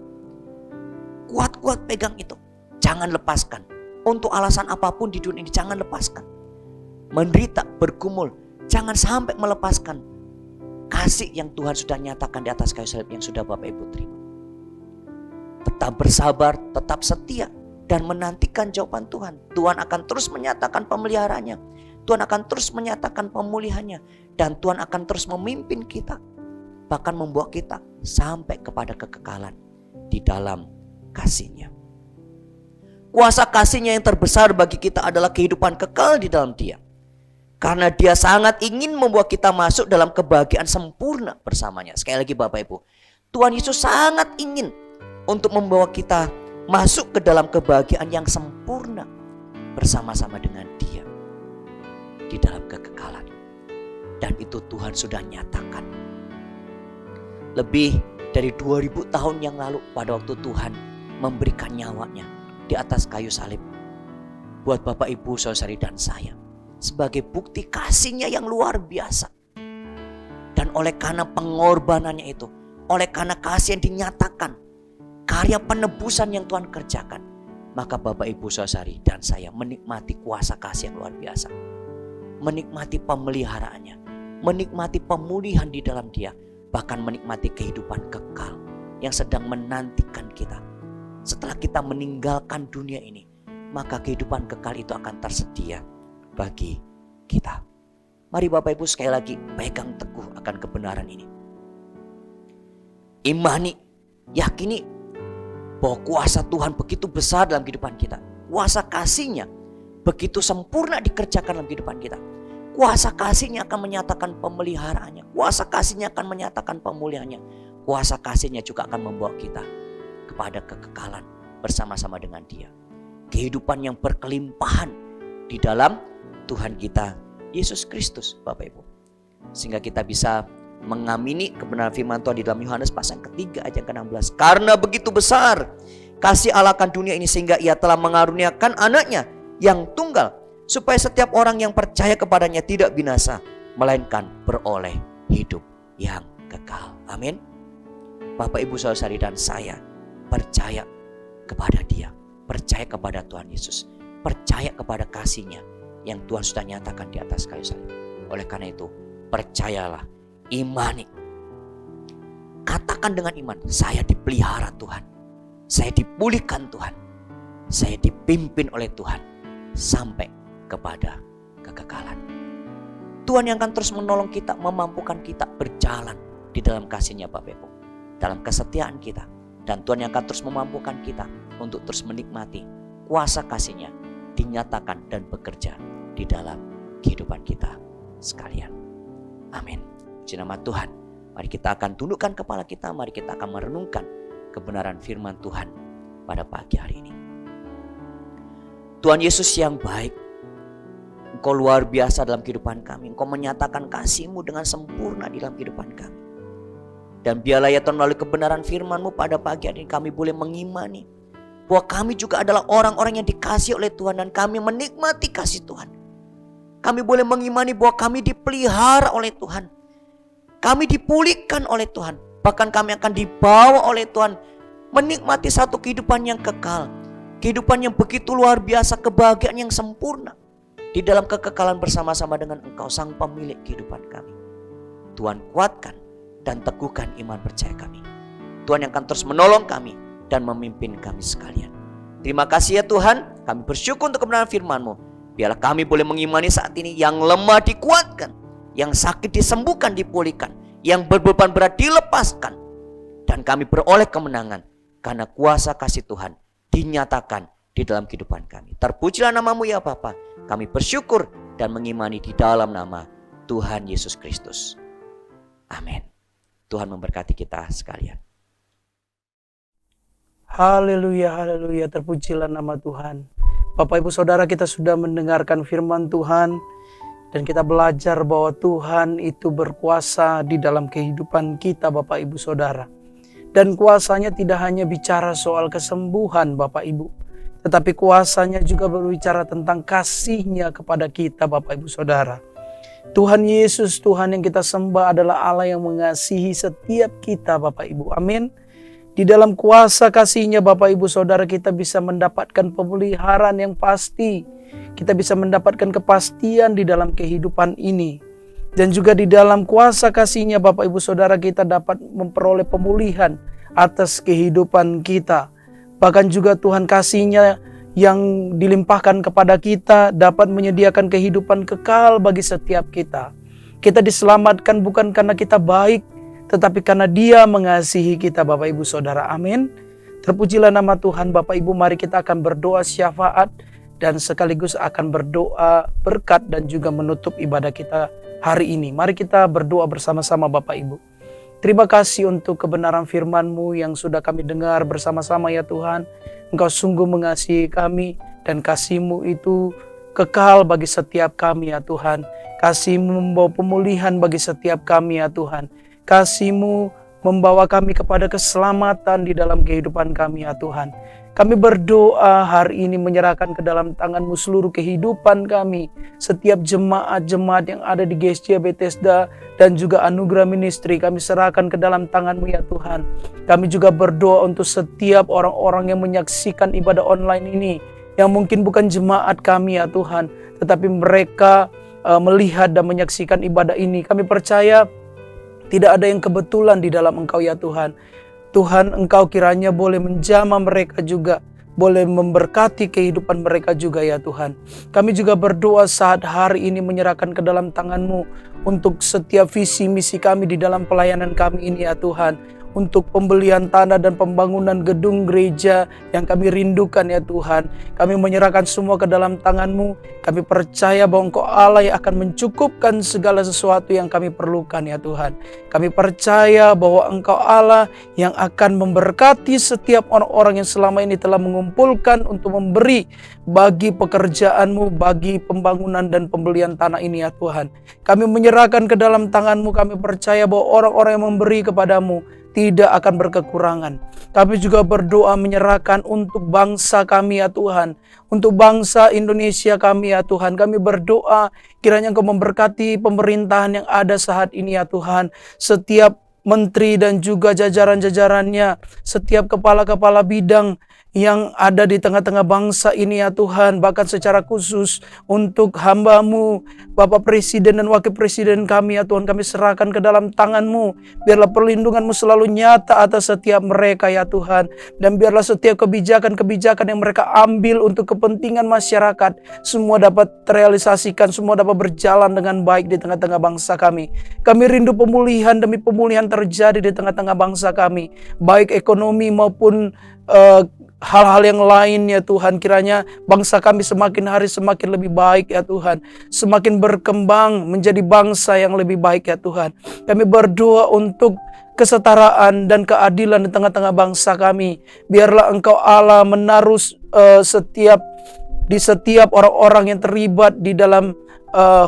[SPEAKER 4] Kuat-kuat pegang itu. Jangan lepaskan. Untuk alasan apapun di dunia ini jangan lepaskan. Menderita, bergumul, jangan sampai melepaskan kasih yang Tuhan sudah nyatakan di atas kayu salib yang sudah Bapak Ibu terima. Tetap bersabar, tetap setia, dan menantikan jawaban Tuhan. Tuhan akan terus menyatakan pemeliharaannya. Tuhan akan terus menyatakan pemulihannya. Dan Tuhan akan terus memimpin kita. Bahkan membawa kita sampai kepada kekekalan di dalam kasih-Nya. Kuasa kasih-Nya yang terbesar bagi kita adalah kehidupan kekal di dalam Dia. Karena Dia sangat ingin membawa kita masuk dalam kebahagiaan sempurna bersamanya. Sekali lagi Bapak Ibu, Tuhan Yesus sangat ingin untuk membawa kita masuk ke dalam kebahagiaan yang sempurna bersama-sama dengan Dia di dalam kekekalan. Dan itu Tuhan sudah nyatakan. Lebih dari 2000 tahun yang lalu pada waktu Tuhan memberikan nyawanya di atas kayu salib buat Bapak Ibu saudari dan saya sebagai bukti kasih-Nya yang luar biasa. Dan oleh karena pengorbanannya itu, oleh karena kasih yang dinyatakan, karya penebusan yang Tuhan kerjakan, maka Bapak Ibu saudari dan saya menikmati kuasa kasih yang luar biasa, menikmati pemeliharaannya, menikmati pemulihan di dalam Dia, bahkan menikmati kehidupan kekal yang sedang menantikan kita. Setelah kita meninggalkan dunia ini, maka kehidupan kekal itu akan tersedia bagi kita. Mari Bapak Ibu sekali lagi pegang teguh akan kebenaran ini. Imani, yakini bahwa kuasa Tuhan begitu besar dalam kehidupan kita. Kuasa kasih-Nya begitu sempurna dikerjakan dalam kehidupan kita. Kuasa kasih-Nya akan menyatakan pemeliharaannya. Kuasa kasih-Nya akan menyatakan pemulihannya. Kuasa kasih-Nya juga akan membawa kita kepada kekekalan bersama-sama dengan Dia. Kehidupan yang berkelimpahan di dalam Tuhan kita Yesus Kristus Bapak Ibu. Sehingga kita bisa mengamini kebenaran firman Tuhan di dalam Yohanes pasal ketiga ayat yang ke-16. Karena begitu besar kasih Allah akan dunia ini sehingga Ia telah mengaruniakan anaknya yang tunggal, supaya setiap orang yang percaya kepadanya tidak binasa, melainkan beroleh hidup yang kekal. Amin. Bapak Ibu saudari dan saya percaya kepada Dia, percaya kepada Tuhan Yesus, percaya kepada kasih-Nya yang Tuhan sudah nyatakan di atas kayu salib. Oleh karena itu, percayalah, imani. Katakan dengan iman, saya dipelihara Tuhan, saya dipulihkan Tuhan, saya dipimpin oleh Tuhan sampai kepada kekekalan. Tuhan yang akan terus menolong kita, memampukan kita berjalan di dalam kasih-Nya Bapak Ibu, dalam kesetiaan kita. Dan Tuhan yang akan terus memampukan kita untuk terus menikmati kuasa kasih-Nya dinyatakan dan bekerja di dalam kehidupan kita sekalian. Amin. Puji nama Tuhan. Mari kita akan tundukkan kepala kita. Mari kita akan merenungkan kebenaran firman Tuhan pada pagi hari ini. Tuhan Yesus yang baik, Engkau luar biasa dalam kehidupan kami. Engkau menyatakan kasih-Mu dengan sempurna di dalam kehidupan kami. Dan biarlah ya Tuhan melalui kebenaran firman-Mu pada pagi hari ini kami boleh mengimani bahwa kami juga adalah orang-orang yang dikasihi oleh Tuhan dan kami menikmati kasih Tuhan. Kami boleh mengimani bahwa kami dipelihara oleh Tuhan. Kami dipulihkan oleh Tuhan. Bahkan kami akan dibawa oleh Tuhan menikmati satu kehidupan yang kekal. Kehidupan yang begitu luar biasa, kebahagiaan yang sempurna di dalam kekekalan bersama-sama dengan Engkau, Sang Pemilik kehidupan kami. Tuhan, kuatkan dan teguhkan iman percaya kami. Tuhan yang akan terus menolong kami dan memimpin kami sekalian. Terima kasih ya Tuhan, kami bersyukur untuk kebenaran firman-Mu. Biarlah kami boleh mengimani saat ini yang lemah dikuatkan, yang sakit disembuhkan, dipulihkan, yang berbeban berat dilepaskan. Dan kami beroleh kemenangan karena kuasa kasih Tuhan dinyatakan di dalam kehidupan kami. Terpujilah nama-Mu ya Bapa. Kami bersyukur dan mengimani di dalam nama Tuhan Yesus Kristus. Amin. Tuhan memberkati kita sekalian.
[SPEAKER 5] Haleluya, haleluya, terpujilah nama Tuhan. Bapak Ibu Saudara, kita sudah mendengarkan firman Tuhan dan kita belajar bahwa Tuhan itu berkuasa di dalam kehidupan kita Bapak Ibu Saudara. Dan kuasanya tidak hanya bicara soal kesembuhan Bapak Ibu, tetapi kuasanya juga berbicara tentang kasih-Nya kepada kita Bapak Ibu Saudara. Tuhan Yesus, Tuhan yang kita sembah adalah Allah yang mengasihi setiap kita Bapak Ibu. Amin. Di dalam kuasa kasih-Nya Bapak Ibu Saudara, kita bisa mendapatkan pemeliharaan yang pasti. Kita bisa mendapatkan kepastian di dalam kehidupan ini. Dan juga di dalam kuasa kasih-Nya Bapak Ibu Saudara, kita dapat memperoleh pemulihan atas kehidupan kita. Bahkan juga Tuhan kasih-Nya yang dilimpahkan kepada kita dapat menyediakan kehidupan kekal bagi setiap kita. Kita diselamatkan bukan karena kita baik, tetapi karena Dia mengasihi kita Bapak Ibu Saudara. Amin. Terpujilah nama Tuhan. Bapak Ibu, mari kita akan berdoa syafaat dan sekaligus akan berdoa berkat dan juga menutup ibadah kita hari ini. Mari kita berdoa bersama-sama Bapak Ibu. Terima kasih untuk kebenaran firman-Mu yang sudah kami dengar bersama-sama ya Tuhan. Engkau sungguh mengasihi kami dan kasih-Mu itu kekal bagi setiap kami ya Tuhan. Kasih-Mu membawa pemulihan bagi setiap kami ya Tuhan. Kasih-Mu membawa kami kepada keselamatan di dalam kehidupan kami ya Tuhan. Kami berdoa hari ini menyerahkan ke dalam tangan-Mu seluruh kehidupan kami. Setiap jemaat-jemaat yang ada di GSJ Bethesda dan juga Anugerah Ministry kami serahkan ke dalam tangan-Mu ya Tuhan. Kami juga berdoa untuk setiap orang-orang yang menyaksikan ibadah online ini. Yang mungkin bukan jemaat kami ya Tuhan. Tetapi mereka melihat dan menyaksikan ibadah ini. Kami percaya tidak ada yang kebetulan di dalam Engkau ya Tuhan. Tuhan, Engkau kiranya boleh menjamah mereka juga, boleh memberkati kehidupan mereka juga ya Tuhan. Kami juga berdoa saat hari ini menyerahkan ke dalam tangan-Mu untuk setiap visi misi kami di dalam pelayanan kami ini ya Tuhan. Untuk pembelian tanah dan pembangunan gedung gereja yang kami rindukan ya Tuhan. Kami menyerahkan semua ke dalam tangan-Mu. Kami percaya bahwa Engkau Allah yang akan mencukupkan segala sesuatu yang kami perlukan ya Tuhan. Kami percaya bahwa Engkau Allah yang akan memberkati setiap orang-orang yang selama ini telah mengumpulkan untuk memberi bagi pekerjaan-Mu, bagi pembangunan dan pembelian tanah ini ya Tuhan. Kami menyerahkan ke dalam tangan-Mu. Kami percaya bahwa orang-orang yang memberi kepada-Mu tidak akan berkekurangan. Kami juga berdoa menyerahkan untuk bangsa kami ya Tuhan. Untuk bangsa Indonesia kami ya Tuhan. Kami berdoa kiranya Engkau memberkati pemerintahan yang ada saat ini ya Tuhan. Setiap menteri dan juga jajaran-jajarannya. Setiap kepala-kepala bidang yang ada di tengah-tengah bangsa ini ya Tuhan. Bahkan secara khusus untuk hamba-Mu, Bapak Presiden dan Wakil Presiden kami ya Tuhan. Kami serahkan ke dalam tangan-Mu. Biarlah perlindungan-Mu selalu nyata atas setiap mereka ya Tuhan. Dan biarlah setiap kebijakan-kebijakan yang mereka ambil untuk kepentingan masyarakat, semua dapat terrealisasikan, semua dapat berjalan dengan baik di tengah-tengah bangsa kami. Kami rindu pemulihan demi pemulihan terjadi di tengah-tengah bangsa kami. Baik ekonomi maupun hal-hal yang lain ya Tuhan. Kiranya bangsa kami semakin hari semakin lebih baik ya Tuhan. Semakin berkembang menjadi bangsa yang lebih baik ya Tuhan. Kami berdoa untuk kesetaraan dan keadilan di tengah-tengah bangsa kami. Biarlah Engkau Allah menaruh di setiap orang-orang yang terlibat di dalam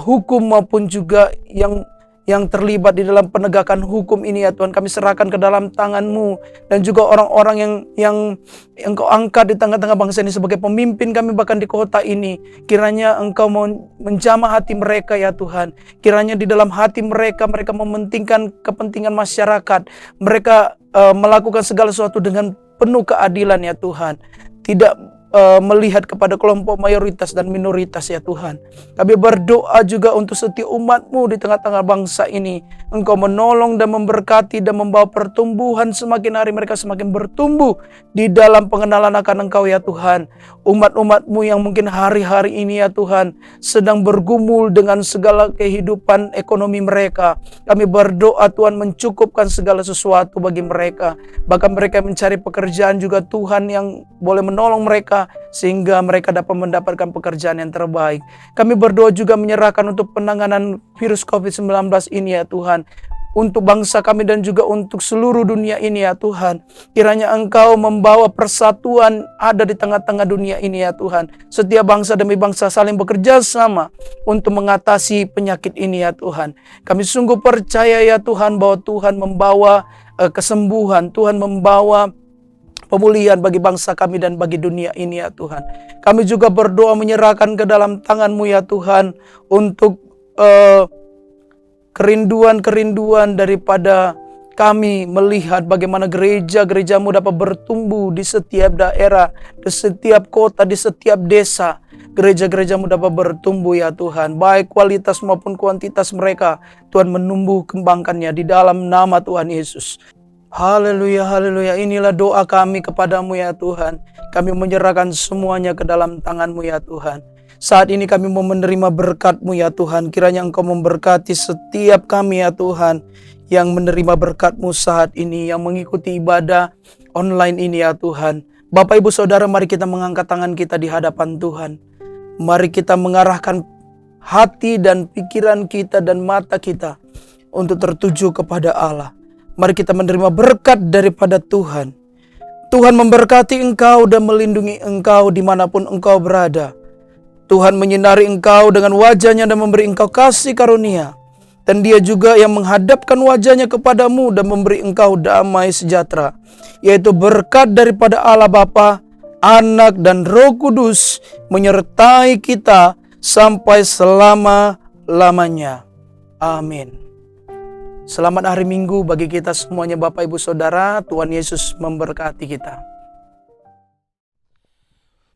[SPEAKER 5] hukum maupun juga yang yang terlibat di dalam penegakan hukum ini ya Tuhan, kami serahkan ke dalam tangan-Mu. Dan juga orang-orang yang Engkau angkat di tengah-tengah bangsa ini sebagai pemimpin kami bahkan di kota ini. Kiranya Engkau mau menjamah hati mereka ya Tuhan. Kiranya di dalam hati mereka mementingkan kepentingan masyarakat. Mereka melakukan segala sesuatu dengan penuh keadilan ya Tuhan. Tidak melihat kepada kelompok mayoritas dan minoritas ya Tuhan. Kami berdoa juga untuk setiap umat-Mu di tengah-tengah bangsa ini. Engkau menolong dan memberkati dan membawa pertumbuhan, semakin hari mereka semakin bertumbuh di dalam pengenalan akan Engkau ya Tuhan. Umat-umat-Mu yang mungkin hari-hari ini ya Tuhan sedang bergumul dengan segala kehidupan ekonomi mereka. Kami berdoa Tuhan mencukupkan segala sesuatu bagi mereka. Bahkan mereka mencari pekerjaan juga Tuhan yang boleh menolong mereka sehingga mereka dapat mendapatkan pekerjaan yang terbaik. Kami berdoa juga menyerahkan untuk penanganan virus COVID-19 ini ya Tuhan, untuk bangsa kami dan juga untuk seluruh dunia ini ya Tuhan. Kiranya Engkau membawa persatuan ada di tengah-tengah dunia ini ya Tuhan. Setiap bangsa demi bangsa saling bekerja sama untuk mengatasi penyakit ini ya Tuhan. Kami sungguh percaya ya Tuhan bahwa Tuhan membawa kesembuhan, Tuhan membawa pemulihan bagi bangsa kami dan bagi dunia ini ya Tuhan. Kami juga berdoa menyerahkan ke dalam tangan-Mu ya Tuhan untuk kerinduan-kerinduan daripada kami melihat bagaimana gereja-gereja-Mu dapat bertumbuh di setiap daerah, di setiap kota, di setiap desa. Gereja-gereja-Mu dapat bertumbuh ya Tuhan, baik kualitas maupun kuantitas mereka. Tuhan menumbuh kembangkannya di dalam nama Tuhan Yesus. Haleluya, haleluya. Inilah doa kami kepadamu ya Tuhan. Kami menyerahkan semuanya ke dalam tangan-Mu ya Tuhan. Saat ini kami mau menerima berkat-Mu ya Tuhan. Kiranya Engkau memberkati setiap kami ya Tuhan, yang menerima berkat-Mu saat ini, yang mengikuti ibadah online ini ya Tuhan. Bapak Ibu Saudara, mari kita mengangkat tangan kita di hadapan Tuhan. Mari kita mengarahkan hati dan pikiran kita dan mata kita untuk tertuju kepada Allah. Mari kita menerima berkat daripada Tuhan. Tuhan memberkati engkau dan melindungi engkau dimanapun engkau berada. Tuhan menyinari engkau dengan wajahnya dan memberi engkau kasih karunia. Dan Dia juga yang menghadapkan wajahnya kepadamu dan memberi engkau damai sejahtera. Yaitu berkat daripada Allah Bapa, Anak dan Roh Kudus menyertai kita sampai selama-lamanya. Amin. Selamat hari Minggu bagi kita semuanya Bapak Ibu Saudara. Tuhan Yesus memberkati kita.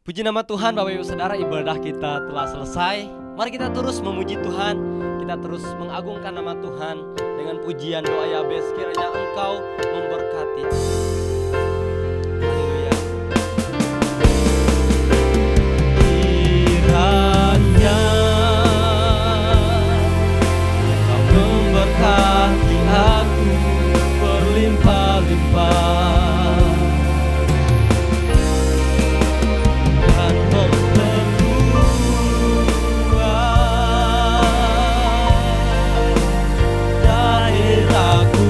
[SPEAKER 2] Puji nama Tuhan, Bapak Ibu Saudara, ibadah kita telah selesai. Mari kita terus memuji Tuhan, kita terus mengagungkan nama Tuhan dengan pujian doa Yabes. Kiranya Engkau memberkati. Haleluya. Kiranya Engkau memberkati aku berlimpah-limpah dan memperluas daerahku,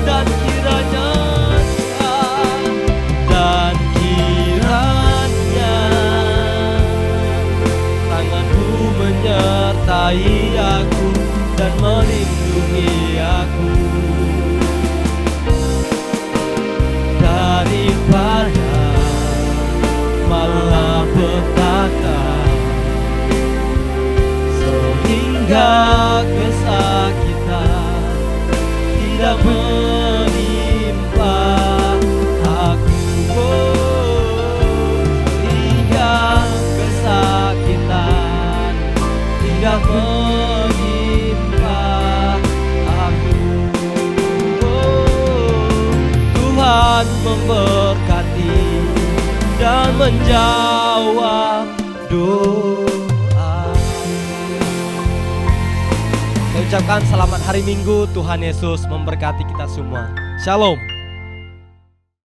[SPEAKER 2] dan kiranya tangan-Mu menyertai aku dan melindungi aku daripada malapetaka, sehingga kesakitan tidak menimpa aku, sehingga kesakitan tidak menimpa aku. Tuhan memberkati dan menjawab doa. Saya ucapkan selamat hari Minggu. Tuhan Yesus memberkati kita semua. Shalom.